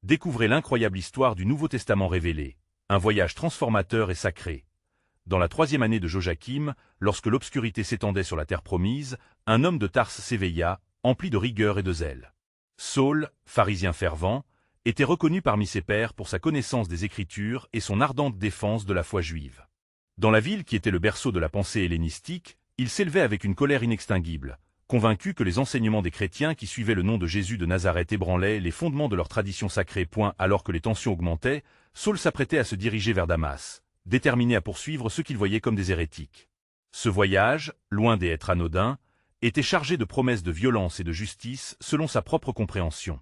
Découvrez l'incroyable histoire du Nouveau Testament révélé, un voyage transformateur et sacré. Dans la 3e année de Joachim, lorsque l'obscurité s'étendait sur la terre promise, un homme de Tarse s'éveilla, empli de rigueur et de zèle. Saul, pharisien fervent, était reconnu parmi ses pairs pour sa connaissance des Écritures et son ardente défense de la foi juive. Dans la ville qui était le berceau de la pensée hellénistique, il s'élevait avec une colère inextinguible, convaincu que les enseignements des chrétiens qui suivaient le nom de Jésus de Nazareth ébranlaient les fondements de leur tradition sacrée. Alors que les tensions augmentaient, Saul s'apprêtait à se diriger vers Damas, déterminé à poursuivre ceux qu'il voyait comme des hérétiques. Ce voyage, loin d'être anodin, était chargé de promesses de violence et de justice selon sa propre compréhension.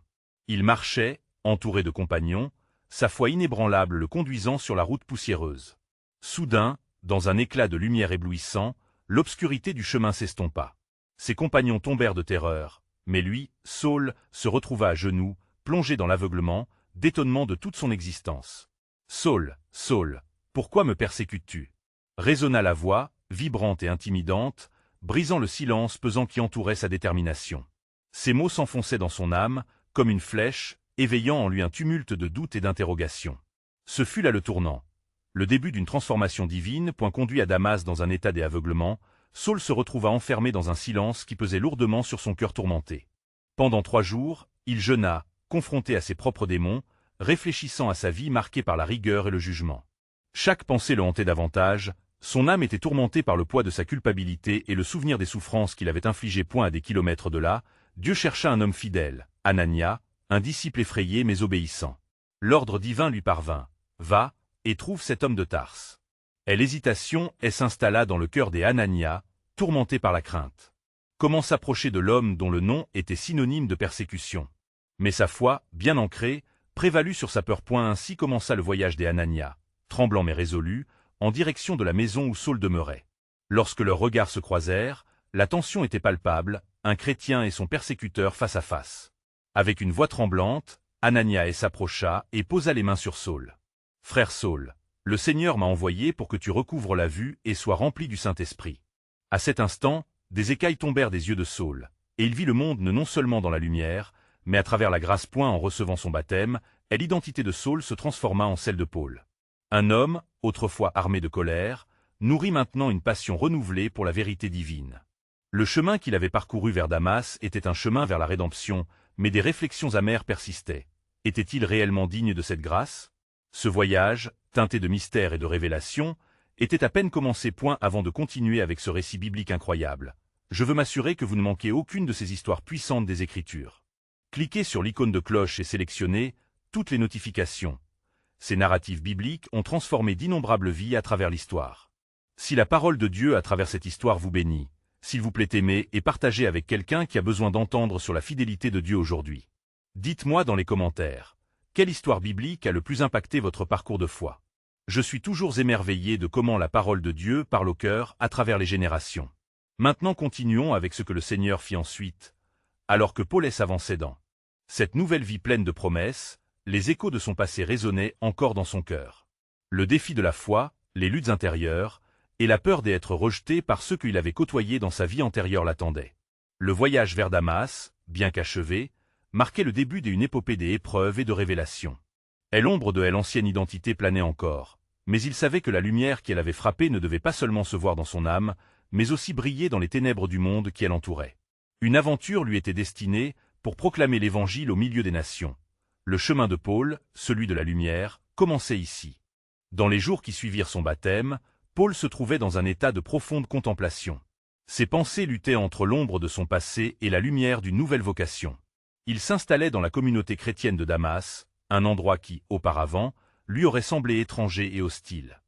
Il marchait, entouré de compagnons, sa foi inébranlable le conduisant sur la route poussiéreuse. Soudain, dans un éclat de lumière éblouissant, l'obscurité du chemin s'estompa. Ses compagnons tombèrent de terreur, mais lui, Saul, se retrouva à genoux, plongé dans l'aveuglement, d'étonnement de toute son existence. « Saul, Saul, pourquoi me persécutes-tu » résonna la voix, vibrante et intimidante, brisant le silence pesant qui entourait sa détermination. Ces mots s'enfonçaient dans son âme, comme une flèche, éveillant en lui un tumulte de doutes et d'interrogations. Ce fut là le tournant. Le début d'une transformation divine, conduit à Damas dans un état d'aveuglement, Saul se retrouva enfermé dans un silence qui pesait lourdement sur son cœur tourmenté. Pendant 3 jours, il jeûna, confronté à ses propres démons, réfléchissant à sa vie marquée par la rigueur et le jugement. Chaque pensée le hantait davantage, son âme était tourmentée par le poids de sa culpabilité et le souvenir des souffrances qu'il avait infligées. À des kilomètres de là, Dieu chercha un homme fidèle, Anania, un disciple effrayé mais obéissant. L'ordre divin lui parvint. Va, et trouve cet homme de Tarse. L'hésitation s'installa dans le cœur des Anania, tourmenté par la crainte. Comment s'approcher de l'homme dont le nom était synonyme de persécution? Mais sa foi, bien ancrée, prévalut sur sa peur. Ainsi commença le voyage des Anania, tremblant mais résolu, en direction de la maison où Saul demeurait. Lorsque leurs regards se croisèrent, la tension était palpable, un chrétien et son persécuteur face à face. Avec une voix tremblante, Anania s'approcha et posa les mains sur Saul. « Frère Saul, le Seigneur m'a envoyé pour que tu recouvres la vue et sois rempli du Saint-Esprit. » À cet instant, des écailles tombèrent des yeux de Saul, et il vit le monde non seulement dans la lumière, mais à travers la grâce. En recevant son baptême, l'identité de Saul se transforma en celle de Paul. Un homme, autrefois armé de colère, nourrit maintenant une passion renouvelée pour la vérité divine. Le chemin qu'il avait parcouru vers Damas était un chemin vers la rédemption, mais des réflexions amères persistaient. Était-il réellement digne de cette grâce? Ce voyage, teinté de mystère et de révélation, était à peine commencé. Avant de continuer avec ce récit biblique incroyable, je veux m'assurer que vous ne manquez aucune de ces histoires puissantes des Écritures. Cliquez sur l'icône de cloche et sélectionnez toutes les notifications. Ces narratifs bibliques ont transformé d'innombrables vies à travers l'histoire. Si la parole de Dieu à travers cette histoire vous bénit, s'il vous plaît aimez et partagez avec quelqu'un qui a besoin d'entendre sur la fidélité de Dieu aujourd'hui. Dites-moi dans les commentaires, quelle histoire biblique a le plus impacté votre parcours de foi? Je suis toujours émerveillé de comment la parole de Dieu parle au cœur à travers les générations. Maintenant continuons avec ce que le Seigneur fit ensuite, alors que Paul s'avançait dans cette nouvelle vie pleine de promesses. Les échos de son passé résonnaient encore dans son cœur. Le défi de la foi, les luttes intérieures, et la peur d'être rejeté par ceux qu'il avait côtoyés dans sa vie antérieure l'attendaient. Le voyage vers Damas, bien qu'achevé, marquait le début d'une épopée des épreuves et de révélations. L'ombre de l'ancienne identité planait encore, mais il savait que la lumière qui l'avait frappé ne devait pas seulement se voir dans son âme, mais aussi briller dans les ténèbres du monde qui l'entourait. Une aventure lui était destinée pour proclamer l'Évangile au milieu des nations. Le chemin de Paul, celui de la lumière, commençait ici. Dans les jours qui suivirent son baptême, Paul se trouvait dans un état de profonde contemplation. Ses pensées luttaient entre l'ombre de son passé et la lumière d'une nouvelle vocation. Il s'installait dans la communauté chrétienne de Damas, un endroit qui, auparavant, lui aurait semblé étranger et hostile.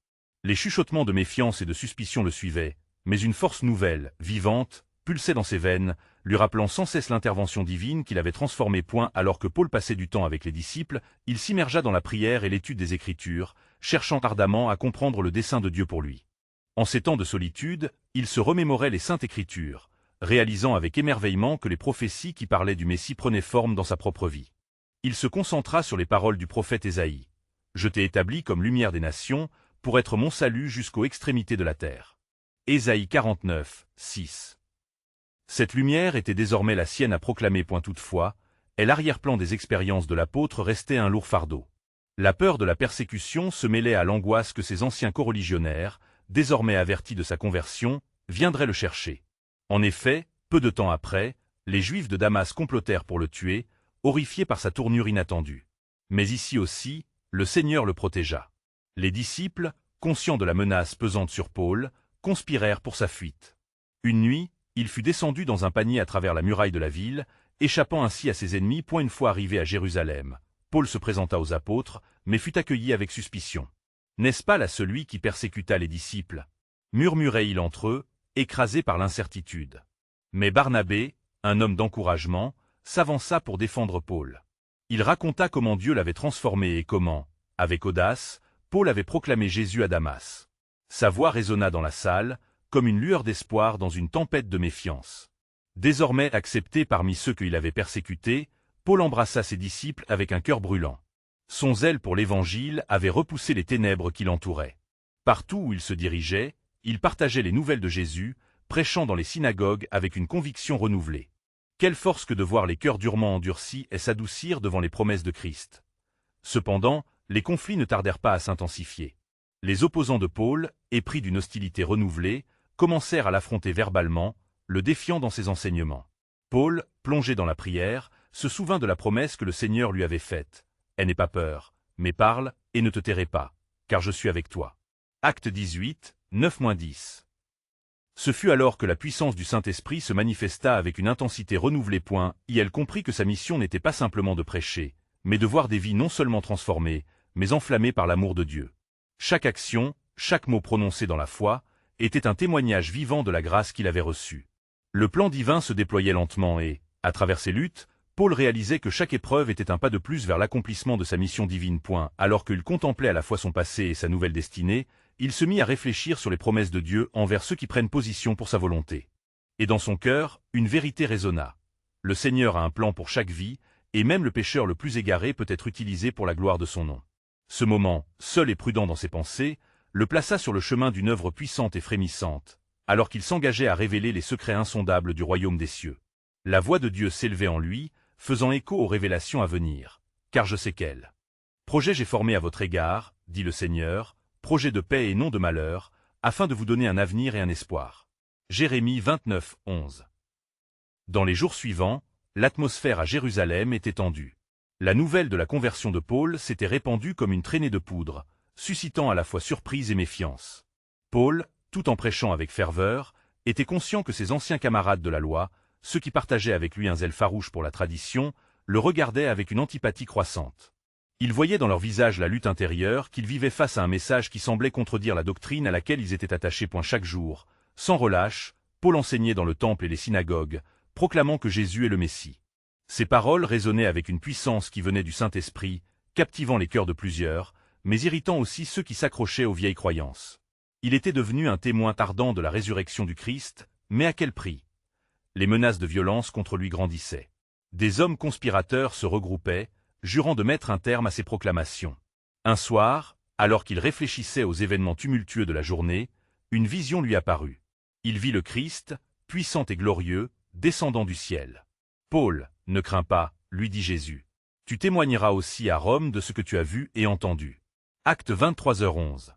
Les chuchotements de méfiance et de suspicion le suivaient, mais une force nouvelle, vivante, pulsait dans ses veines, lui rappelant sans cesse l'intervention divine qui l'avait transformé. Alors que Paul passait du temps avec les disciples, il s'immergea dans la prière et l'étude des Écritures, cherchant ardemment à comprendre le dessein de Dieu pour lui. En ces temps de solitude, il se remémorait les Saintes Écritures, réalisant avec émerveillement que les prophéties qui parlaient du Messie prenaient forme dans sa propre vie. Il se concentra sur les paroles du prophète Ésaïe. « Je t'ai établi comme lumière des nations, pour être mon salut jusqu'aux extrémités de la terre. » Ésaïe 49, 6. Cette lumière était désormais la sienne à proclamer. Toutefois, et l'arrière-plan des expériences de l'apôtre restait un lourd fardeau. La peur de la persécution se mêlait à l'angoisse que ses anciens coreligionnaires, désormais avertis de sa conversion, viendraient le chercher. En effet, peu de temps après, les Juifs de Damas complotèrent pour le tuer, horrifiés par sa tournure inattendue. Mais ici aussi, le Seigneur le protégea. Les disciples, conscients de la menace pesante sur Paul, conspirèrent pour sa fuite. Une nuit, il fut descendu dans un panier à travers la muraille de la ville, échappant ainsi à ses ennemis. Une fois arrivé à Jérusalem, Paul se présenta aux apôtres, mais fut accueilli avec suspicion. « N'est-ce pas là celui qui persécuta les disciples » murmurait-il entre eux, écrasés par l'incertitude. Mais Barnabé, un homme d'encouragement, s'avança pour défendre Paul. Il raconta comment Dieu l'avait transformé et comment, avec audace, Paul avait proclamé Jésus à Damas. Sa voix résonna dans la salle, comme une lueur d'espoir dans une tempête de méfiance. Désormais accepté parmi ceux qu'il avait persécutés, Paul embrassa ses disciples avec un cœur brûlant. Son zèle pour l'Évangile avait repoussé les ténèbres qui l'entouraient. Partout où il se dirigeait, il partageait les nouvelles de Jésus, prêchant dans les synagogues avec une conviction renouvelée. Quelle force que de voir les cœurs durement endurcis et s'adoucir devant les promesses de Christ. Cependant, les conflits ne tardèrent pas à s'intensifier. Les opposants de Paul, épris d'une hostilité renouvelée, commencèrent à l'affronter verbalement, le défiant dans ses enseignements. Paul, plongé dans la prière, se souvint de la promesse que le Seigneur lui avait faite. « N'aie pas peur, mais parle, et ne te tairai pas, car je suis avec toi. » Acte 18, 9-10. Ce fut alors que la puissance du Saint-Esprit se manifesta avec une intensité renouvelée. Et elle comprit que sa mission n'était pas simplement de prêcher, mais de voir des vies non seulement transformées, mais enflammées par l'amour de Dieu. Chaque action, chaque mot prononcé dans la foi, était un témoignage vivant de la grâce qu'il avait reçue. Le plan divin se déployait lentement et, à travers ses luttes, Paul réalisait que chaque épreuve était un pas de plus vers l'accomplissement de sa mission divine. Alors qu'il contemplait à la fois son passé et sa nouvelle destinée, il se mit à réfléchir sur les promesses de Dieu envers ceux qui prennent position pour sa volonté. Et dans son cœur, une vérité résonna. Le Seigneur a un plan pour chaque vie, et même le pécheur le plus égaré peut être utilisé pour la gloire de son nom. Ce moment, seul et prudent dans ses pensées, le plaça sur le chemin d'une œuvre puissante et frémissante, alors qu'il s'engageait à révéler les secrets insondables du royaume des cieux. La voix de Dieu s'élevait en lui, faisant écho aux révélations à venir. « Car je sais quel projet j'ai formé à votre égard, dit le Seigneur, projet de paix et non de malheur, afin de vous donner un avenir et un espoir. » Jérémie 29, 11. Dans les jours suivants, l'atmosphère à Jérusalem était tendue. La nouvelle de la conversion de Paul s'était répandue comme une traînée de poudre, suscitant à la fois surprise et méfiance. Paul, tout en prêchant avec ferveur, était conscient que ses anciens camarades de la loi, ceux qui partageaient avec lui un zèle farouche pour la tradition, le regardaient avec une antipathie croissante. Il voyait dans leur visage la lutte intérieure qu'ils vivaient face à un message qui semblait contredire la doctrine à laquelle ils étaient attachés. Chaque jour, sans relâche, Paul enseignait dans le temple et les synagogues, proclamant que Jésus est le Messie. Ses paroles résonnaient avec une puissance qui venait du Saint-Esprit, captivant les cœurs de plusieurs, mais irritant aussi ceux qui s'accrochaient aux vieilles croyances. Il était devenu un témoin ardent de la résurrection du Christ, mais à quel prix? Les menaces de violence contre lui grandissaient. Des hommes conspirateurs se regroupaient, jurant de mettre un terme à ses proclamations. Un soir, alors qu'il réfléchissait aux événements tumultueux de la journée, une vision lui apparut. Il vit le Christ, puissant et glorieux, descendant du ciel. « Paul, ne crains pas, lui dit Jésus. Tu témoigneras aussi à Rome de ce que tu as vu et entendu. » Acte 23h11.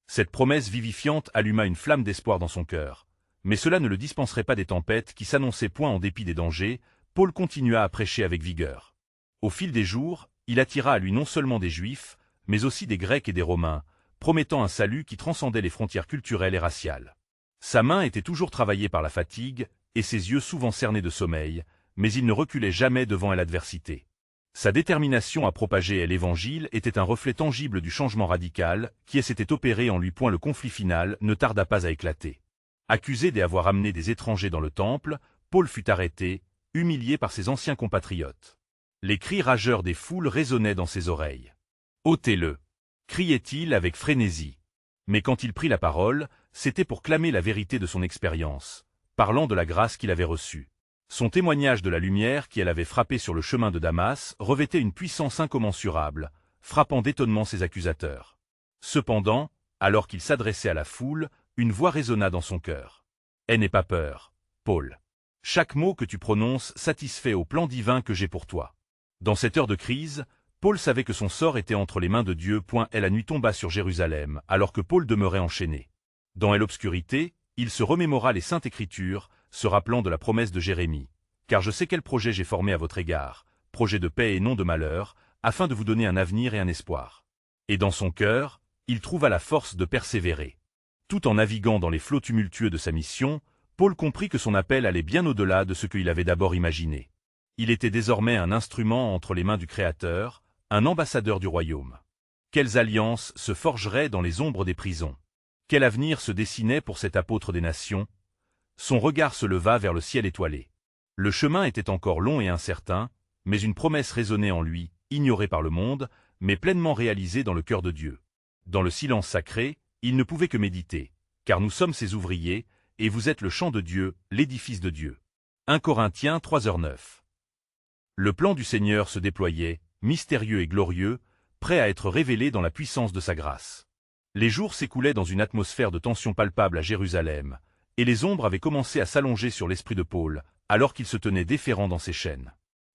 Cette promesse vivifiante alluma une flamme d'espoir dans son cœur. Mais cela ne le dispenserait pas des tempêtes qui s'annonçaient. En dépit des dangers, Paul continua à prêcher avec vigueur. Au fil des jours, il attira à lui non seulement des Juifs, mais aussi des Grecs et des Romains, promettant un salut qui transcendait les frontières culturelles et raciales. Sa main était toujours travaillée par la fatigue, et ses yeux souvent cernés de sommeil, mais il ne reculait jamais devant l'adversité. Sa détermination à propager l'Évangile était un reflet tangible du changement radical qui s'était opéré en lui. Le conflit final ne tarda pas à éclater. Accusé d'avoir amené des étrangers dans le temple, Paul fut arrêté, humilié par ses anciens compatriotes. Les cris rageurs des foules résonnaient dans ses oreilles. « Ôtez-le » criait-il avec frénésie. Mais quand il prit la parole, c'était pour clamer la vérité de son expérience, parlant de la grâce qu'il avait reçue. Son témoignage de la lumière qui l'avait frappé sur le chemin de Damas revêtait une puissance incommensurable, frappant d'étonnement ses accusateurs. Cependant, alors qu'il s'adressait à la foule, une voix résonna dans son cœur. « N'aie pas peur, Paul. Chaque mot que tu prononces satisfait au plan divin que j'ai pour toi. Dans cette heure de crise, Paul savait que son sort était entre les mains de Dieu. Et la nuit tomba sur Jérusalem, alors que Paul demeurait enchaîné. Dans l'obscurité, il se remémora les saintes Écritures, se rappelant de la promesse de Jérémie. Car je sais quel projet j'ai formé à votre égard, projet de paix et non de malheur, afin de vous donner un avenir et un espoir. Et dans son cœur, il trouva la force de persévérer. Tout en naviguant dans les flots tumultueux de sa mission, Paul comprit que son appel allait bien au-delà de ce qu'il avait d'abord imaginé. Il était désormais un instrument entre les mains du Créateur, un ambassadeur du royaume. Quelles alliances se forgeraient dans les ombres des prisons? Quel avenir se dessinait pour cet apôtre des nations? Son regard se leva vers le ciel étoilé. Le chemin était encore long et incertain, mais une promesse résonnait en lui, ignorée par le monde, mais pleinement réalisée dans le cœur de Dieu. Dans le silence sacré, il ne pouvait que méditer, car nous sommes ses ouvriers, et vous êtes le champ de Dieu, l'édifice de Dieu. 1 Corinthiens 3h9. Le plan du Seigneur se déployait, mystérieux et glorieux, prêt à être révélé dans la puissance de sa grâce. Les jours s'écoulaient dans une atmosphère de tension palpable à Jérusalem, et les ombres avaient commencé à s'allonger sur l'esprit de Paul, alors qu'il se tenait déférent dans ses chaînes.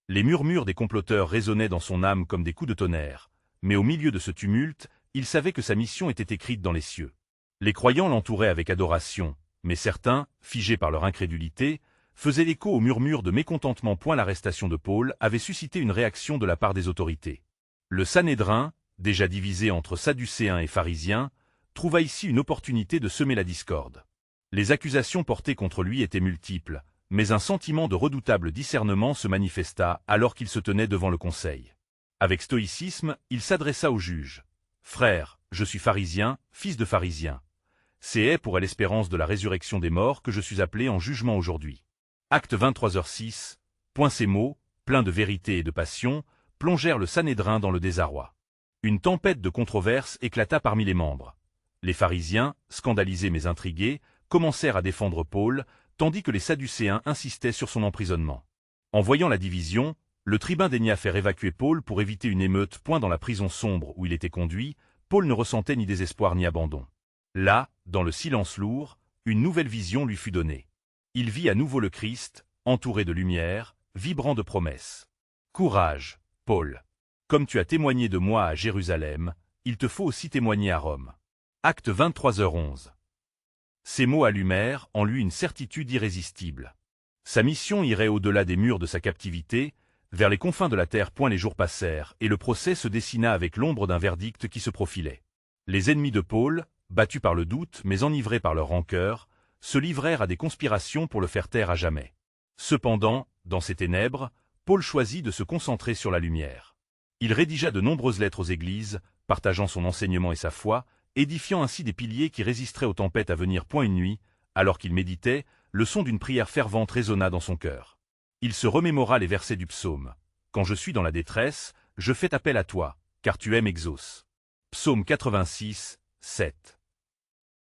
Les murmures des comploteurs résonnaient dans son âme comme des coups de tonnerre, mais au milieu de ce tumulte, il savait que sa mission était écrite dans les cieux. Les croyants l'entouraient avec adoration, mais certains, figés par leur incrédulité, faisaient l'écho aux murmures de mécontentement. L'arrestation de Paul avait suscité une réaction de la part des autorités. Le Sanhédrin, déjà divisé entre sadducéens et pharisiens, trouva ici une opportunité de semer la discorde. Les accusations portées contre lui étaient multiples, mais un sentiment de redoutable discernement se manifesta alors qu'il se tenait devant le conseil. Avec stoïcisme, il s'adressa au juge. « Frère, je suis pharisien, fils de pharisien. C'est pour l'espérance de la résurrection des morts que je suis appelé en jugement aujourd'hui. » Acte 23h06. Ces mots, pleins de vérité et de passion, plongèrent le Sanhédrin dans le désarroi. Une tempête de controverses éclata parmi les membres. Les pharisiens, scandalisés mais intrigués, commencèrent à défendre Paul, tandis que les sadducéens insistaient sur son emprisonnement. En voyant la division, le tribun daigna faire évacuer Paul pour éviter une émeute. Dans la prison sombre où il était conduit, Paul ne ressentait ni désespoir ni abandon. Là, dans le silence lourd, une nouvelle vision lui fut donnée. Il vit à nouveau le Christ, entouré de lumière, vibrant de promesses. « Courage, Paul. Comme tu as témoigné de moi à Jérusalem, il te faut aussi témoigner à Rome. » Acte 23h11. Ces mots allumèrent en lui une certitude irrésistible. Sa mission irait au-delà des murs de sa captivité, vers les confins de la terre. Les jours passèrent, et le procès se dessina avec l'ombre d'un verdict qui se profilait. Les ennemis de Paul, battus par le doute mais enivrés par leur rancœur, se livrèrent à des conspirations pour le faire taire à jamais. Cependant, dans ces ténèbres, Paul choisit de se concentrer sur la lumière. Il rédigea de nombreuses lettres aux églises, partageant son enseignement et sa foi, édifiant ainsi des piliers qui résisteraient aux tempêtes à venir. Une nuit, alors qu'il méditait, le son d'une prière fervente résonna dans son cœur. Il se remémora les versets du psaume. « Quand je suis dans la détresse, je fais appel à toi, car tu aimes exauce. » Psaume 86, 7.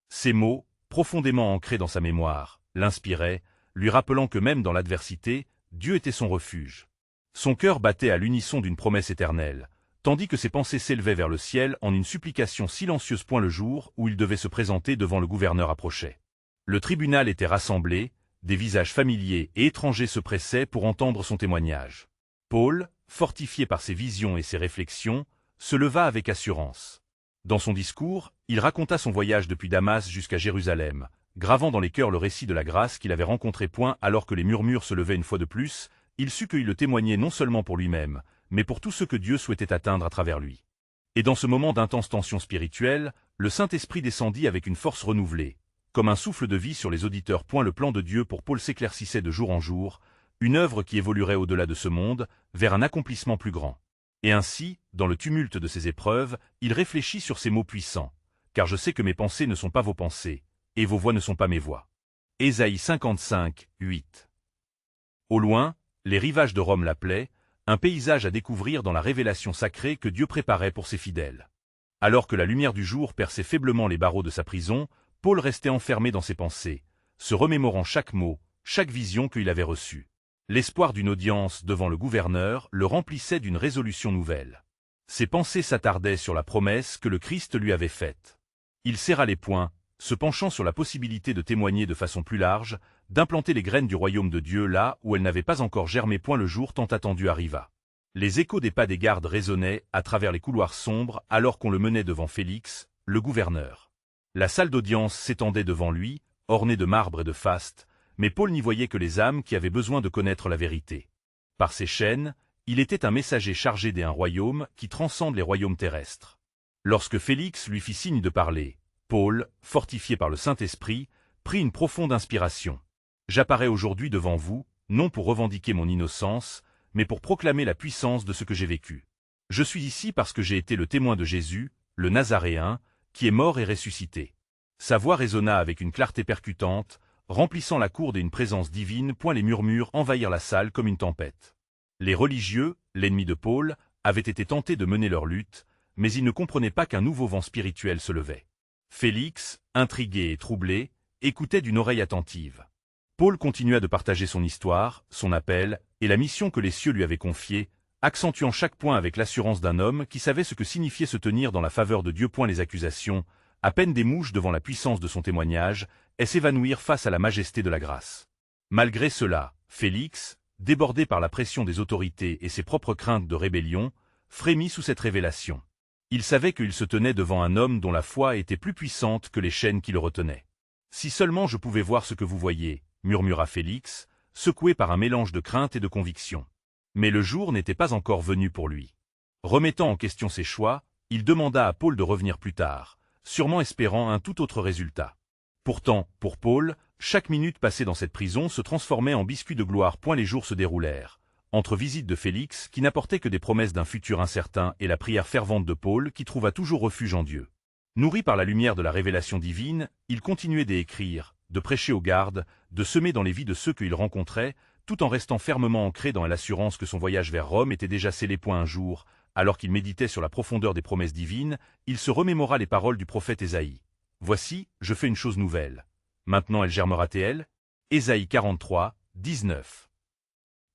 Ces mots, profondément ancrés dans sa mémoire, l'inspiraient, lui rappelant que même dans l'adversité, Dieu était son refuge. Son cœur battait à l'unisson d'une promesse éternelle, tandis que ses pensées s'élevaient vers le ciel en une supplication silencieuse. Le jour où il devait se présenter devant le gouverneur approchait. Le tribunal était rassemblé, des visages familiers et étrangers se pressaient pour entendre son témoignage. Paul, fortifié par ses visions et ses réflexions, se leva avec assurance. Dans son discours, il raconta son voyage depuis Damas jusqu'à Jérusalem, gravant dans les cœurs le récit de la grâce qu'il avait rencontrée. Alors que les murmures se levaient une fois de plus, il sut qu'il le témoignait non seulement pour lui-même, mais pour tout ce que Dieu souhaitait atteindre à travers lui. Et dans ce moment d'intense tension spirituelle, le Saint-Esprit descendit avec une force renouvelée, comme un souffle de vie sur les auditeurs. Le plan de Dieu pour Paul s'éclaircissait de jour en jour, une œuvre qui évoluerait au-delà de ce monde, vers un accomplissement plus grand. Et ainsi, dans le tumulte de ses épreuves, il réfléchit sur ces mots puissants. « Car je sais que mes pensées ne sont pas vos pensées, et vos voix ne sont pas mes voix. » Ésaïe 55, 8. Au loin, les rivages de Rome l'appelaient, un paysage à découvrir dans la révélation sacrée que Dieu préparait pour ses fidèles. Alors que la lumière du jour perçait faiblement les barreaux de sa prison, Paul restait enfermé dans ses pensées, se remémorant chaque mot, chaque vision qu'il avait reçue. L'espoir d'une audience devant le gouverneur le remplissait d'une résolution nouvelle. Ses pensées s'attardaient sur la promesse que le Christ lui avait faite. Il serra les poings, se penchant sur la possibilité de témoigner de façon plus large, d'implanter les graines du royaume de Dieu là où elles n'avaient pas encore germé. Le jour tant attendu arriva. Les échos des pas des gardes résonnaient à travers les couloirs sombres alors qu'on le menait devant Félix, le gouverneur. La salle d'audience s'étendait devant lui, ornée de marbre et de faste, mais Paul n'y voyait que les âmes qui avaient besoin de connaître la vérité. Par ses chaînes, il était un messager chargé d'un royaume qui transcende les royaumes terrestres. Lorsque Félix lui fit signe de parler, Paul, fortifié par le Saint-Esprit, prit une profonde inspiration. « J'apparais aujourd'hui devant vous, non pour revendiquer mon innocence, mais pour proclamer la puissance de ce que j'ai vécu. Je suis ici parce que j'ai été le témoin de Jésus, le Nazaréen, qui est mort et ressuscité. » Sa voix résonna avec une clarté percutante, remplissant la cour d'une présence divine. Les murmures envahirent la salle comme une tempête. Les religieux, l'ennemi de Paul, avaient été tentés de mener leur lutte, mais ils ne comprenaient pas qu'un nouveau vent spirituel se levait. Félix, intrigué et troublé, écoutait d'une oreille attentive. Paul continua de partager son histoire, son appel, et la mission que les cieux lui avaient confiée, accentuant chaque point avec l'assurance d'un homme qui savait ce que signifiait se tenir dans la faveur de Dieu. Les accusations, à peine des mouches devant la puissance de son témoignage, et s'évanouirent face à la majesté de la grâce. Malgré cela, Félix, débordé par la pression des autorités et ses propres craintes de rébellion, frémit sous cette révélation. Il savait qu'il se tenait devant un homme dont la foi était plus puissante que les chaînes qui le retenaient. « Si seulement je pouvais voir ce que vous voyez », murmura Félix, secoué par un mélange de crainte et de conviction. Mais le jour n'était pas encore venu pour lui. Remettant en question ses choix, il demanda à Paul de revenir plus tard, sûrement espérant un tout autre résultat. Pourtant, pour Paul, chaque minute passée dans cette prison se transformait en biscuit de gloire. Les jours se déroulèrent, entre visites de Félix qui n'apportaient que des promesses d'un futur incertain et la prière fervente de Paul qui trouva toujours refuge en Dieu. Nourri par la lumière de la révélation divine, il continuait d'écrire, de prêcher aux gardes, de semer dans les vies de ceux qu'il rencontrait, tout en restant fermement ancré dans l'assurance que son voyage vers Rome était déjà scellé. Un jour, alors qu'il méditait sur la profondeur des promesses divines, il se remémora les paroles du prophète Ésaïe. « Voici, je fais une chose nouvelle. Maintenant elle germera-t-elle » Ésaïe 43, 19.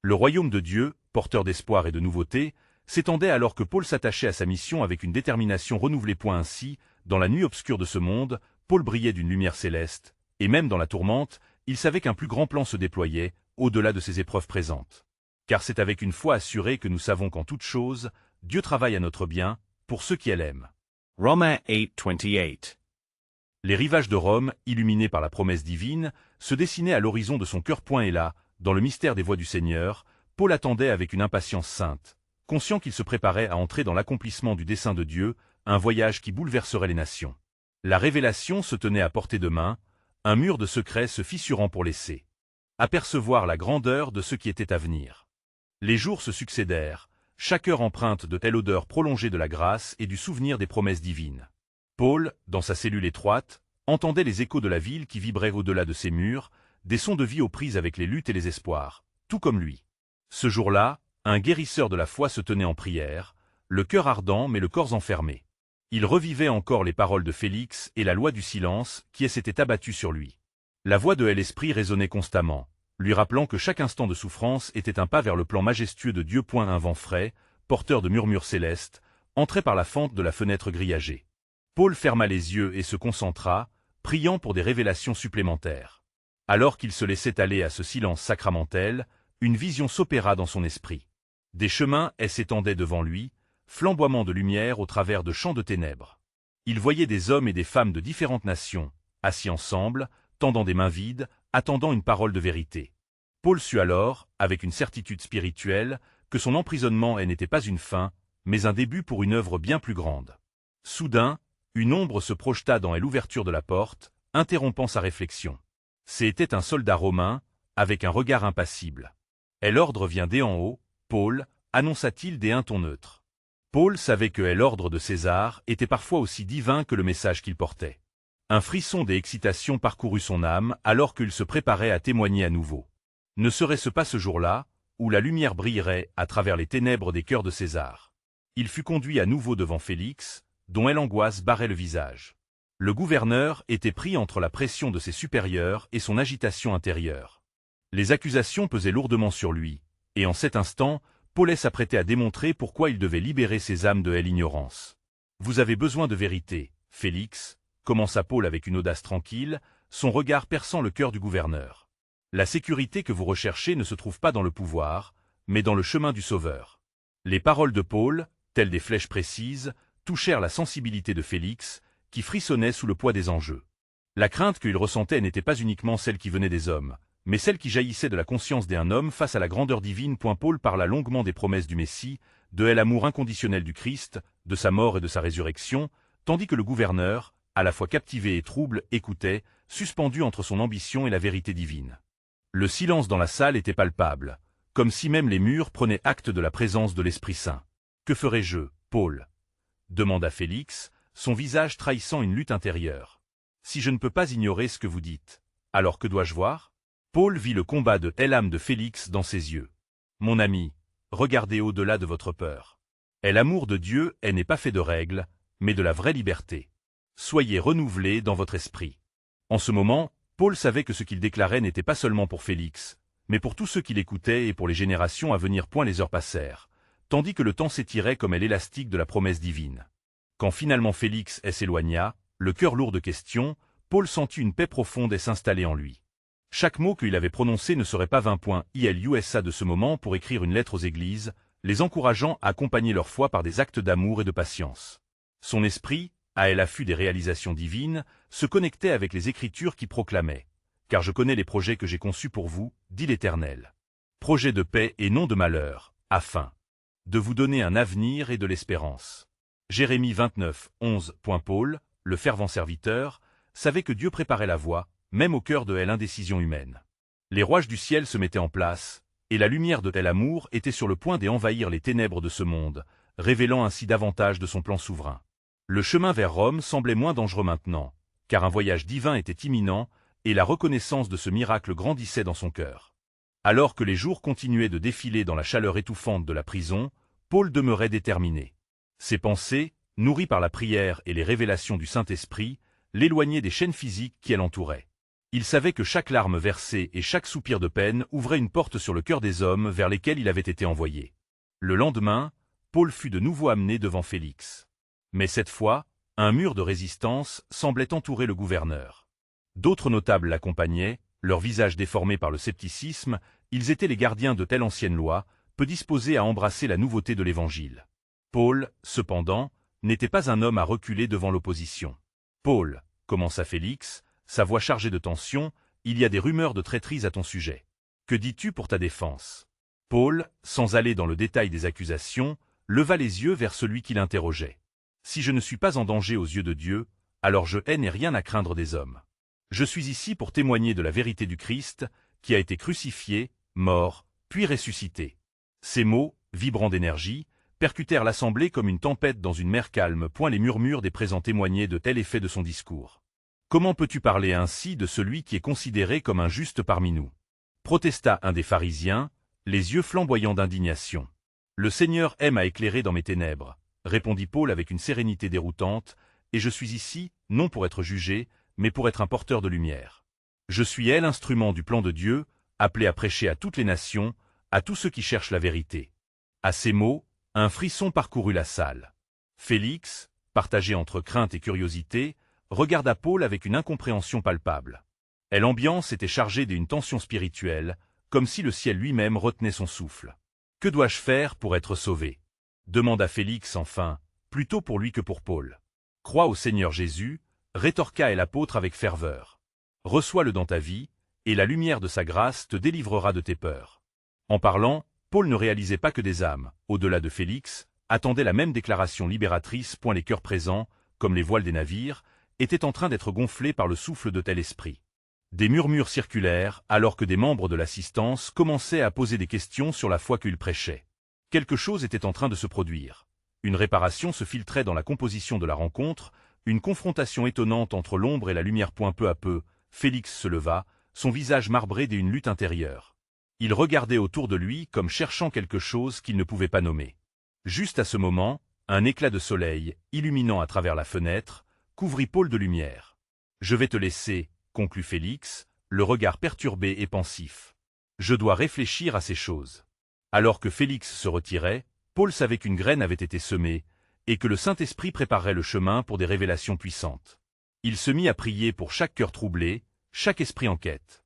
Le royaume de Dieu, porteur d'espoir et de nouveauté, s'étendait alors que Paul s'attachait à sa mission avec une détermination renouvelée. Ainsi, dans la nuit obscure de ce monde, Paul brillait d'une lumière céleste, et même dans la tourmente, il savait qu'un plus grand plan se déployait, au-delà de ces épreuves présentes. Car c'est avec une foi assurée que nous savons qu'en toute chose, Dieu travaille à notre bien, pour ceux qui l'aiment. Romains 8:28. Les rivages de Rome, illuminés par la promesse divine, se dessinaient à l'horizon de son cœur. Et là, dans le mystère des voies du Seigneur, Paul attendait avec une impatience sainte, conscient qu'il se préparait à entrer dans l'accomplissement du dessein de Dieu, un voyage qui bouleverserait les nations. La révélation se tenait à portée de main, un mur de secret se fissurant pour laisser apercevoir la grandeur de ce qui était à venir. Les jours se succédèrent, chaque heure empreinte de telle odeur prolongée de la grâce et du souvenir des promesses divines. Paul, dans sa cellule étroite, entendait les échos de la ville qui vibraient au-delà de ses murs, des sons de vie aux prises avec les luttes et les espoirs, tout comme lui. Ce jour-là, un guérisseur de la foi se tenait en prière, le cœur ardent mais le corps enfermé. Il revivait encore les paroles de Félix et la loi du silence qui s'était abattue sur lui. La voix de l'Esprit résonnait constamment, lui rappelant que chaque instant de souffrance était un pas vers le plan majestueux de Dieu. Un vent frais, porteur de murmures célestes, entrait par la fente de la fenêtre grillagée. Paul ferma les yeux et se concentra, priant pour des révélations supplémentaires. Alors qu'il se laissait aller à ce silence sacramentel, une vision s'opéra dans son esprit. Des chemins s'étendaient devant lui, flamboiement de lumière au travers de champs de ténèbres. Il voyait des hommes et des femmes de différentes nations, assis ensemble, tendant des mains vides, attendant une parole de vérité. Paul sut alors, avec une certitude spirituelle, que son emprisonnement n'était pas une fin, mais un début pour une œuvre bien plus grande. Soudain, une ombre se projeta dans l'ouverture de la porte, interrompant sa réflexion. C'était un soldat romain, avec un regard impassible. « L'ordre vient d'en haut, Paul », annonça-t-il d'un ton neutre. Paul savait que l'ordre de César était parfois aussi divin que le message qu'il portait. Un frisson d'excitation parcourut son âme alors qu'il se préparait à témoigner à nouveau. Ne serait-ce pas ce jour-là, où la lumière brillerait à travers les ténèbres des cœurs de César? Il fut conduit à nouveau devant Félix, dont l'angoisse barrait le visage. Le gouverneur était pris entre la pression de ses supérieurs et son agitation intérieure. Les accusations pesaient lourdement sur lui, et en cet instant, Paul s'apprêtait à démontrer pourquoi il devait libérer ses âmes de l'ignorance. « Vous avez besoin de vérité, Félix », commença Paul avec une audace tranquille, son regard perçant le cœur du gouverneur. La sécurité que vous recherchez ne se trouve pas dans le pouvoir, mais dans le chemin du Sauveur. Les paroles de Paul, telles des flèches précises, touchèrent la sensibilité de Félix, qui frissonnait sous le poids des enjeux. La crainte qu'il ressentait n'était pas uniquement celle qui venait des hommes, mais celle qui jaillissait de la conscience d'un homme face à la grandeur divine. Paul parla longuement des promesses du Messie, de l'amour inconditionnel du Christ, de sa mort et de sa résurrection, tandis que le gouverneur, à la fois captivé et trouble, écoutait, suspendu entre son ambition et la vérité divine. Le silence dans la salle était palpable, comme si même les murs prenaient acte de la présence de l'Esprit Saint. « Que ferai-je, Paul » demanda Félix, son visage trahissant une lutte intérieure. « Si je ne peux pas ignorer ce que vous dites, alors que dois-je voir ?» Paul vit le combat de l'âme de Félix dans ses yeux. « Mon ami, regardez au-delà de votre peur. L'amour de Dieu n'est pas fait de règles, mais de la vraie liberté. Soyez renouvelés dans votre esprit. » En ce moment, Paul savait que ce qu'il déclarait n'était pas seulement pour Félix, mais pour tous ceux qui l'écoutaient et pour les générations à venir. Les heures passèrent, tandis que le temps s'étirait comme l'élastique de la promesse divine. Quand finalement Félix s'éloigna, le cœur lourd de questions, Paul sentit une paix profonde s'installer en lui. Chaque mot qu'il avait prononcé ne serait pas vain. Il usa de ce moment pour écrire une lettre aux églises, les encourageant à accompagner leur foi par des actes d'amour et de patience. Son esprit, à l'affût des réalisations divines, se connectait avec les Écritures qui proclamaient « Car je connais les projets que j'ai conçus pour vous, dit l'Éternel. Projets de paix et non de malheur, afin de vous donner un avenir et de l'espérance. » Jérémie 29, 11. Paul, le fervent serviteur, savait que Dieu préparait la voie, même au cœur de l'indécision humaine. Les rouages du ciel se mettaient en place, et la lumière de l'amour était sur le point d'envahir les ténèbres de ce monde, révélant ainsi davantage de son plan souverain. Le chemin vers Rome semblait moins dangereux maintenant, car un voyage divin était imminent, et la reconnaissance de ce miracle grandissait dans son cœur. Alors que les jours continuaient de défiler dans la chaleur étouffante de la prison, Paul demeurait déterminé. Ses pensées, nourries par la prière et les révélations du Saint-Esprit, l'éloignaient des chaînes physiques qui l'entouraient. Il savait que chaque larme versée et chaque soupir de peine ouvrait une porte sur le cœur des hommes vers lesquels il avait été envoyé. Le lendemain, Paul fut de nouveau amené devant Félix. Mais cette fois, un mur de résistance semblait entourer le gouverneur. D'autres notables l'accompagnaient, leurs visages déformés par le scepticisme, ils étaient les gardiens de telle ancienne loi, peu disposés à embrasser la nouveauté de l'Évangile. Paul, cependant, n'était pas un homme à reculer devant l'opposition. « Paul, » commença Félix, sa voix chargée de tension, « il y a des rumeurs de traîtrise à ton sujet. Que dis-tu pour ta défense ?» Paul, sans aller dans le détail des accusations, leva les yeux vers celui qui l'interrogeait. « Si je ne suis pas en danger aux yeux de Dieu, alors je n'ai rien à craindre des hommes. Je suis ici pour témoigner de la vérité du Christ, qui a été crucifié, mort, puis ressuscité. » Ces mots, vibrants d'énergie, percutèrent l'assemblée comme une tempête dans une mer calme. Les murmures des présents témoignaient de tel effet de son discours. « Comment peux-tu parler ainsi de celui qui est considéré comme un juste parmi nous ?» protesta un des pharisiens, les yeux flamboyants d'indignation. « Le Seigneur aime à éclairer dans mes ténèbres, » répondit Paul avec une sérénité déroutante, « et je suis ici, non pour être jugé, mais pour être un porteur de lumière. Je suis l'instrument du plan de Dieu, appelé à prêcher à toutes les nations, à tous ceux qui cherchent la vérité. » À ces mots, un frisson parcourut la salle. Félix, partagé entre crainte et curiosité, regarda Paul avec une incompréhension palpable. L'ambiance était chargée d'une tension spirituelle, comme si le ciel lui-même retenait son souffle. « Que dois-je faire pour être sauvé ?» demanda Félix enfin, plutôt pour lui que pour Paul. « Crois au Seigneur Jésus, » rétorqua l'apôtre avec ferveur. « Reçois-le dans ta vie, et la lumière de sa grâce te délivrera de tes peurs. » En parlant, Paul ne réalisait pas que des âmes, au-delà de Félix, attendaient la même déclaration libératrice. Les cœurs présents, comme les voiles des navires, étaient en train d'être gonflés par le souffle de tel esprit. Des murmures circulèrent alors que des membres de l'assistance commençaient à poser des questions sur la foi qu'il prêchait. Quelque chose était en train de se produire. Une réparation se filtrait dans la composition de la rencontre, une confrontation étonnante entre l'ombre et la lumière. Peu à peu, Félix se leva, son visage marbré d'une lutte intérieure. Il regardait autour de lui comme cherchant quelque chose qu'il ne pouvait pas nommer. Juste à ce moment, un éclat de soleil, illuminant à travers la fenêtre, couvrit Paul de lumière. « Je vais te laisser, » conclut Félix, le regard perturbé et pensif. « Je dois réfléchir à ces choses. » Alors que Félix se retirait, Paul savait qu'une graine avait été semée, et que le Saint-Esprit préparerait le chemin pour des révélations puissantes. Il se mit à prier pour chaque cœur troublé, chaque esprit en quête.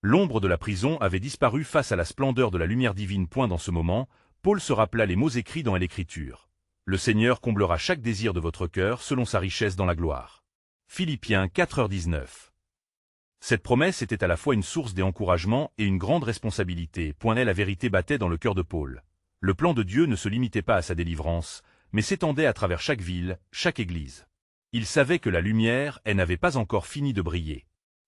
L'ombre de la prison avait disparu face à la splendeur de la lumière divine. Dans ce moment, Paul se rappela les mots écrits dans l'Écriture. Le Seigneur comblera chaque désir de votre cœur selon sa richesse dans la gloire. Philippiens 4h19. Cette promesse était à la fois une source d'encouragement et une grande responsabilité. La vérité battait dans le cœur de Paul. Le plan de Dieu ne se limitait pas à sa délivrance, mais s'étendait à travers chaque ville, chaque église. Il savait que la lumière, elle n'avait pas encore fini de briller.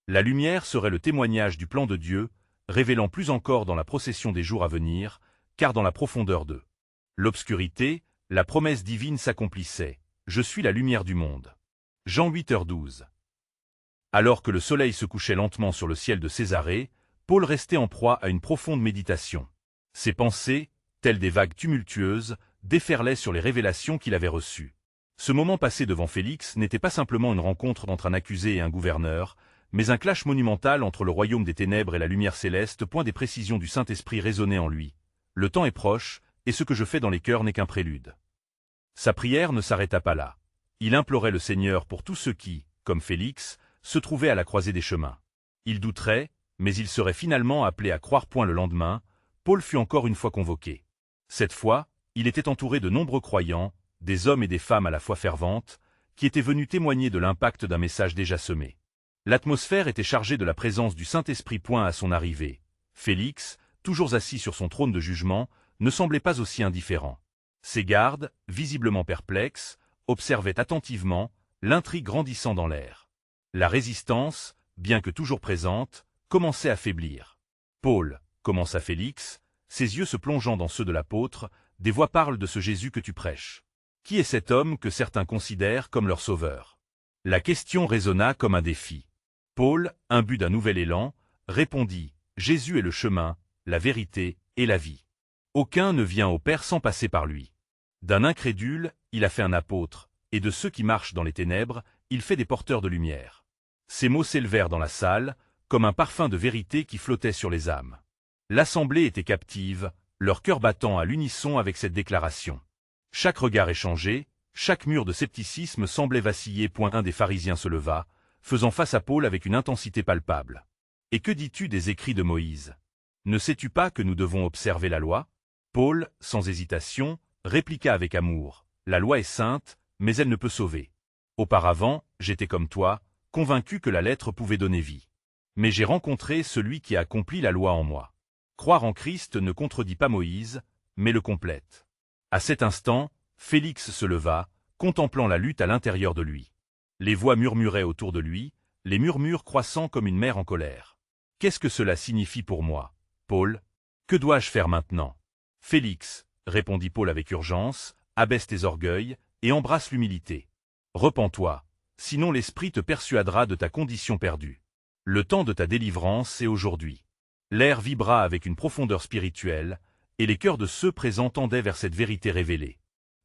La lumière serait le témoignage du plan de Dieu, révélant plus encore dans la procession des jours à venir, car dans la profondeur de l'obscurité, la promesse divine s'accomplissait. Je suis la lumière du monde. Jean 8h12. Alors que le soleil se couchait lentement sur le ciel de Césarée, Paul restait en proie à une profonde méditation. Ses pensées, telles des vagues tumultueuses, déferlaient sur les révélations qu'il avait reçues. Ce moment passé devant Félix n'était pas simplement une rencontre entre un accusé et un gouverneur, mais un clash monumental entre le royaume des ténèbres et la lumière céleste. Des précisions du Saint-Esprit résonnaient en lui. Le temps est proche, et ce que je fais dans les cœurs n'est qu'un prélude. Sa prière ne s'arrêta pas là. Il implorait le Seigneur pour tous ceux qui, comme Félix, se trouvaient à la croisée des chemins. Il douterait, mais il serait finalement appelé à croire. Le lendemain, Paul fut encore une fois convoqué. Cette fois, il était entouré de nombreux croyants, des hommes et des femmes à la fois ferventes, qui étaient venus témoigner de l'impact d'un message déjà semé. L'atmosphère était chargée de la présence du Saint-Esprit. À son arrivée, Félix, toujours assis sur son trône de jugement, ne semblait pas aussi indifférent. Ses gardes, visiblement perplexes, observaient attentivement, l'intrigue grandissant dans l'air. La résistance, bien que toujours présente, commençait à faiblir. Paul, commença Félix, ses yeux se plongeant dans ceux de l'apôtre, des voix parlent de ce Jésus que tu prêches. Qui est cet homme que certains considèrent comme leur sauveur? La question résonna comme un défi. Paul, imbu d'un nouvel élan, répondit, Jésus est le chemin, la vérité et la vie. Aucun ne vient au Père sans passer par lui. D'un incrédule, il a fait un apôtre, et de ceux qui marchent dans les ténèbres, il fait des porteurs de lumière. Ces mots s'élevèrent dans la salle, comme un parfum de vérité qui flottait sur les âmes. L'assemblée était captive, leur cœur battant à l'unisson avec cette déclaration. Chaque regard échangé, chaque mur de scepticisme semblait vaciller. Un des pharisiens se leva, faisant face à Paul avec une intensité palpable. « Et que dis-tu des écrits de Moïse? Ne sais-tu pas que nous devons observer la loi ?» Paul, sans hésitation, répliqua avec amour, « La loi est sainte, mais elle ne peut sauver. Auparavant, j'étais comme toi, convaincu que la lettre pouvait donner vie. Mais j'ai rencontré celui qui a accompli la loi en moi. Croire en Christ ne contredit pas Moïse, mais le complète. » À cet instant, Félix se leva, contemplant la lutte à l'intérieur de lui. Les voix murmuraient autour de lui, les murmures croissant comme une mer en colère. « Qu'est-ce que cela signifie pour moi, Paul? Que dois-je faire maintenant? » « Félix, répondit Paul avec urgence, abaisse tes orgueils et embrasse l'humilité. Repens-toi, sinon l'Esprit te persuadera de ta condition perdue. Le temps de ta délivrance est aujourd'hui. L'air vibra avec une profondeur spirituelle, et les cœurs de ceux présents tendaient vers cette vérité révélée.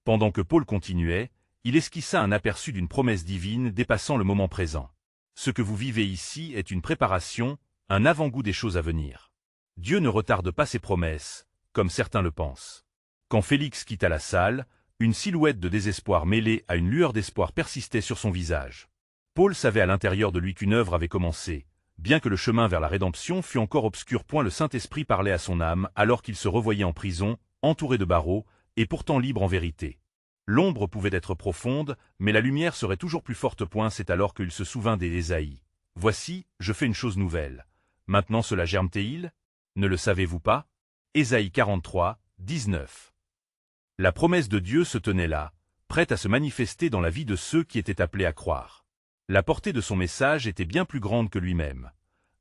Pendant que Paul continuait, il esquissa un aperçu d'une promesse divine dépassant le moment présent. Ce que vous vivez ici est une préparation, un avant-goût des choses à venir. Dieu ne retarde pas ses promesses, comme certains le pensent. Quand Félix quitta la salle, une silhouette de désespoir mêlée à une lueur d'espoir persistait sur son visage. Paul savait à l'intérieur de lui qu'une œuvre avait commencé, bien que le chemin vers la rédemption fût encore obscur. Le Saint-Esprit parlait à son âme alors qu'il se revoyait en prison, entouré de barreaux, et pourtant libre en vérité. L'ombre pouvait être profonde, mais la lumière serait toujours plus forte. C'est alors qu'il se souvint d'Ésaïe. « Voici, je fais une chose nouvelle. Maintenant cela germe-t-il? Ne le savez-vous pas » Ésaïe 43, 19. La promesse de Dieu se tenait là, prête à se manifester dans la vie de ceux qui étaient appelés à croire. La portée de son message était bien plus grande que lui-même.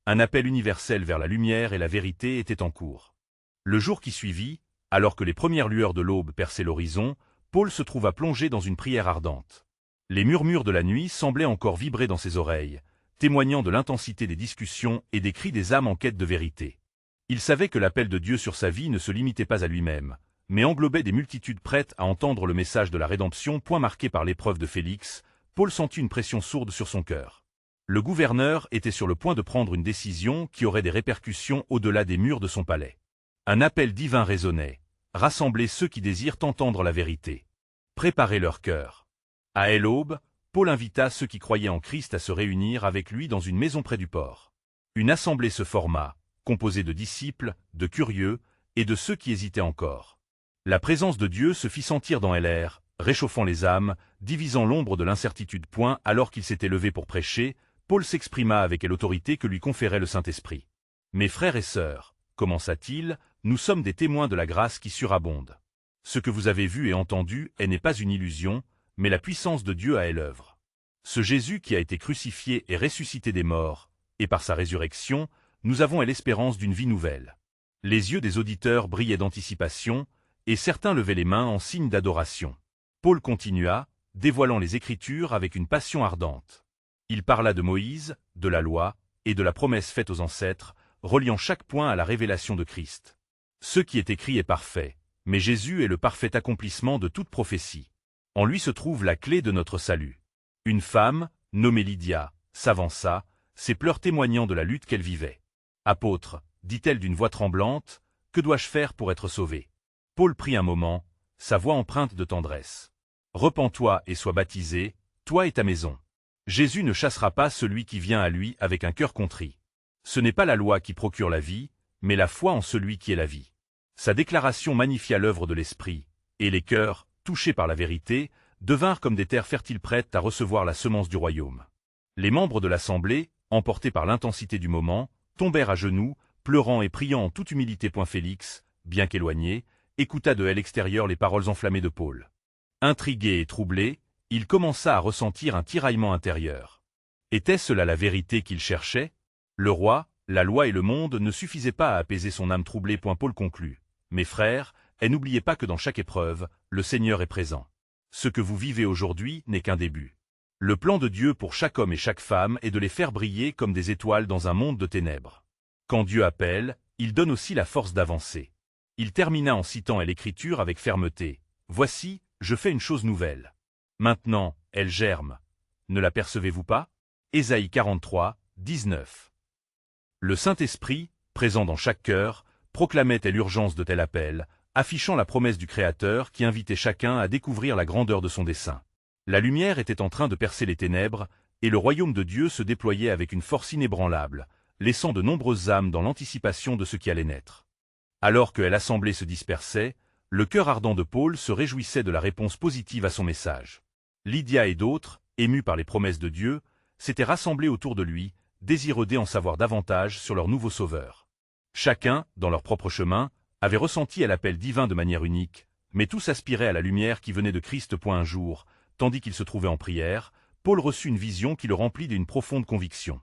Un appel universel vers la lumière et la vérité était en cours. Le jour qui suivit, alors que les premières lueurs de l'aube perçaient l'horizon, Paul se trouva plongé dans une prière ardente. Les murmures de la nuit semblaient encore vibrer dans ses oreilles, témoignant de l'intensité des discussions et des cris des âmes en quête de vérité. Il savait que l'appel de Dieu sur sa vie ne se limitait pas à lui-même, mais englobait des multitudes prêtes à entendre le message de la rédemption. Marqué par l'épreuve de Félix, Paul sentit une pression sourde sur son cœur. Le gouverneur était sur le point de prendre une décision qui aurait des répercussions au-delà des murs de son palais. Un appel divin résonnait. Rassemblez ceux qui désirent entendre la vérité. Préparez leur cœur. À l'aube, Paul invita ceux qui croyaient en Christ à se réunir avec lui dans une maison près du port. Une assemblée se forma, composée de disciples, de curieux, et de ceux qui hésitaient encore. La présence de Dieu se fit sentir dans LR, réchauffant les âmes, divisant l'ombre de l'incertitude. Alors qu'il s'était levé pour prêcher, Paul s'exprima avec l'autorité que lui conférait le Saint-Esprit. « Mes frères et sœurs, commença-t-il, nous sommes des témoins de la grâce qui surabonde. Ce que vous avez vu et entendu n'est pas une illusion, mais la puissance de Dieu à l'œuvre. Ce Jésus qui a été crucifié et ressuscité des morts, et par sa résurrection, nous avons l'espérance d'une vie nouvelle. » Les yeux des auditeurs brillaient d'anticipation, et certains levaient les mains en signe d'adoration. Paul continua, dévoilant les Écritures avec une passion ardente. Il parla de Moïse, de la loi, et de la promesse faite aux ancêtres, reliant chaque point à la révélation de Christ. Ce qui est écrit est parfait, mais Jésus est le parfait accomplissement de toute prophétie. En lui se trouve la clé de notre salut. Une femme, nommée Lydia, s'avança, ses pleurs témoignant de la lutte qu'elle vivait. « Apôtre, dit-elle d'une voix tremblante, que dois-je faire pour être sauvée ?» Paul prit un moment, sa voix empreinte de tendresse. « Repens-toi et sois baptisé, toi et ta maison. Jésus ne chassera pas celui qui vient à lui avec un cœur contrit. Ce n'est pas la loi qui procure la vie, mais la foi en celui qui est la vie. » Sa déclaration magnifia l'œuvre de l'Esprit, et les cœurs, touchés par la vérité, devinrent comme des terres fertiles prêtes à recevoir la semence du royaume. Les membres de l'assemblée, emportés par l'intensité du moment, tombèrent à genoux, pleurant et priant en toute humilité. Félix, bien qu'éloigné, écouta de l'extérieur les paroles enflammées de Paul. Intrigué et troublé, il commença à ressentir un tiraillement intérieur. Était-ce là la vérité qu'il cherchait? Le roi, la loi et le monde ne suffisaient pas à apaiser son âme troublée. Paul conclut. Mes frères, n'oubliez pas que dans chaque épreuve, le Seigneur est présent. Ce que vous vivez aujourd'hui n'est qu'un début. Le plan de Dieu pour chaque homme et chaque femme est de les faire briller comme des étoiles dans un monde de ténèbres. Quand Dieu appelle, il donne aussi la force d'avancer. Il termina en citant l'Écriture avec fermeté. « Voici, je fais une chose nouvelle. Maintenant, elle germe. Ne la percevez-vous pas » Ésaïe 43, 19. Le Saint-Esprit, présent dans chaque cœur, proclamait l'urgence de tel appel, affichant la promesse du Créateur qui invitait chacun à découvrir la grandeur de son dessein. La lumière était en train de percer les ténèbres, et le royaume de Dieu se déployait avec une force inébranlable, laissant de nombreuses âmes dans l'anticipation de ce qui allait naître. Alors que l'assemblée se dispersait, le cœur ardent de Paul se réjouissait de la réponse positive à son message. Lydia et d'autres, émus par les promesses de Dieu, s'étaient rassemblés autour de lui, désireux d'en savoir davantage sur leur nouveau sauveur. Chacun, dans leur propre chemin, avait ressenti l'appel divin de manière unique, mais tous aspiraient à la lumière qui venait de Christ. Un jour, tandis qu'il se trouvait en prière, Paul reçut une vision qui le remplit d'une profonde conviction.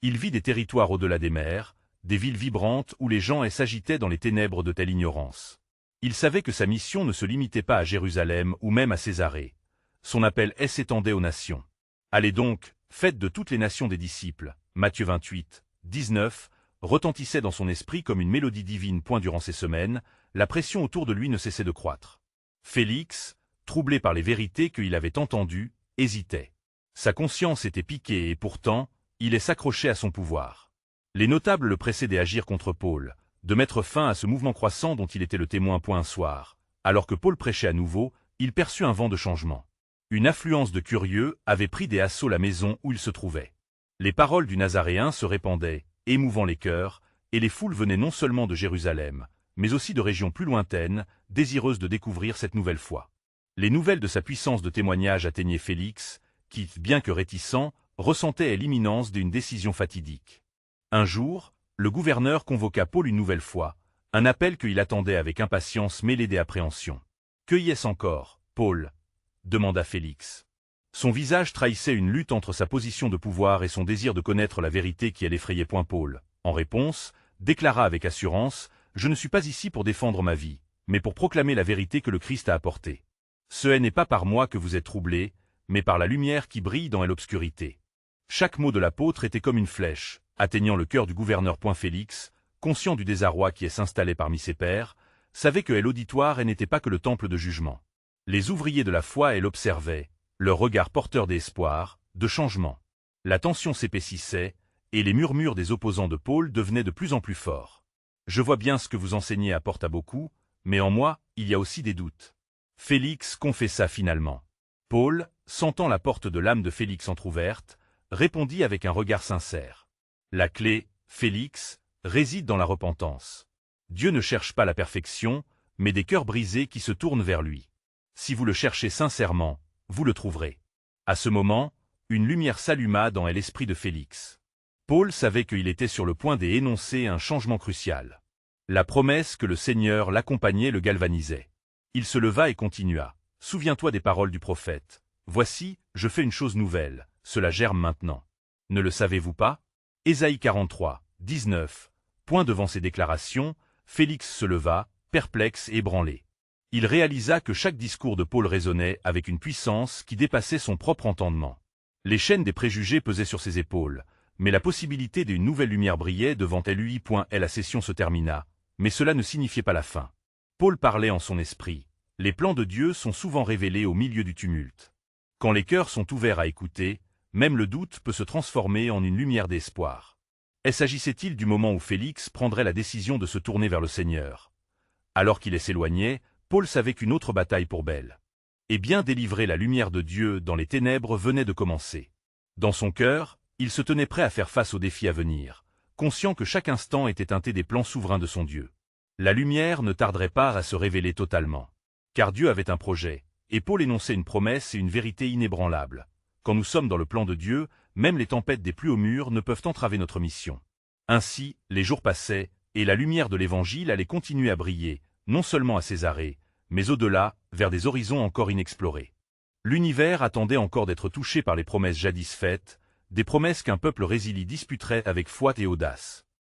Il vit des territoires au-delà des mers, des villes vibrantes où les gens s'agitaient dans les ténèbres de telle ignorance. Il savait que sa mission ne se limitait pas à Jérusalem ou même à Césarée. Son appel s'étendait aux nations. Allez donc, faites de toutes les nations des disciples. Matthieu 28, 19, retentissait dans son esprit comme une mélodie divine. Durant ces semaines, la pression autour de lui ne cessait de croître. Félix, troublé par les vérités qu'il avait entendues, hésitait. Sa conscience était piquée et pourtant, il s'accrochait à son pouvoir. Les notables le pressaient d'agir contre Paul, de mettre fin à ce mouvement croissant dont il était le témoin. Un soir, alors que Paul prêchait à nouveau, il perçut un vent de changement. Une affluence de curieux avait pris d'assaut la maison où il se trouvait. Les paroles du Nazaréen se répandaient, émouvant les cœurs, et les foules venaient non seulement de Jérusalem, mais aussi de régions plus lointaines, désireuses de découvrir cette nouvelle foi. Les nouvelles de sa puissance de témoignage atteignaient Félix, qui, bien que réticent, ressentait l'imminence d'une décision fatidique. Un jour, le gouverneur convoqua Paul une nouvelle fois, un appel qu'il attendait avec impatience mêlée d'appréhension. « Que y est-ce encore, Paul » demanda Félix. Son visage trahissait une lutte entre sa position de pouvoir et son désir de connaître la vérité qui l'effrayait. Paul, en réponse, déclara avec assurance « Je ne suis pas ici pour défendre ma vie, mais pour proclamer la vérité que le Christ a apportée. Ce n'est pas par moi que vous êtes troublés, mais par la lumière qui brille dans l'obscurité. » Chaque mot de l'apôtre était comme une flèche, atteignant le cœur du gouverneur. Félix, conscient du désarroi qui s'installait parmi ses pairs, savait que l'auditoire n'était pas que le temple de jugement. Les ouvriers de la foi l'observaient, leur regard porteur d'espoir, de changement. La tension s'épaississait, et les murmures des opposants de Paul devenaient de plus en plus forts. « Je vois bien ce que vous enseignez apporte à beaucoup, mais en moi, il y a aussi des doutes. » Félix confessa finalement. Paul, sentant la porte de l'âme de Félix entr'ouverte, répondit avec un regard sincère. « La clé Félix, réside dans la repentance. Dieu ne cherche pas la perfection, mais des cœurs brisés qui se tournent vers lui. Si vous le cherchez sincèrement, vous le trouverez. À ce moment, une lumière s'alluma dans l'esprit de Félix. Paul savait qu'il était sur le point d'énoncer un changement crucial. La promesse que le Seigneur l'accompagnait le galvanisait. Il se leva et continua. « Souviens-toi des paroles du prophète. Voici, je fais une chose nouvelle, cela germe maintenant. Ne le savez-vous pas » Ésaïe 43, 19. Point devant ces déclarations, Félix se leva, perplexe et ébranlé. Il réalisa que chaque discours de Paul résonnait avec une puissance qui dépassait son propre entendement. Les chaînes des préjugés pesaient sur ses épaules, mais la possibilité d'une nouvelle lumière brillait devant lui. La session se termina, mais cela ne signifiait pas la fin. Paul parlait en son esprit. Les plans de Dieu sont souvent révélés au milieu du tumulte. Quand les cœurs sont ouverts à écouter, même le doute peut se transformer en une lumière d'espoir. S'agissait-il du moment où Félix prendrait la décision de se tourner vers le Seigneur? Alors qu'il s'éloignait, Paul savait qu'une autre bataille pour Belle. Et bien délivrer la lumière de Dieu dans les ténèbres venait de commencer. Dans son cœur, il se tenait prêt à faire face aux défis à venir, conscient que chaque instant était teinté des plans souverains de son Dieu. La lumière ne tarderait pas à se révéler totalement. Car Dieu avait un projet, et Paul énonçait une promesse et une vérité inébranlables. Quand nous sommes dans le plan de Dieu, même les tempêtes des plus hauts murs ne peuvent entraver notre mission. Ainsi, les jours passaient, et la lumière de l'Évangile allait continuer à briller, non seulement à Césarée, mais au-delà, vers des horizons encore inexplorés. L'univers attendait encore d'être touché par les promesses jadis faites, des promesses qu'un peuple résili disputerait avec foi et audace.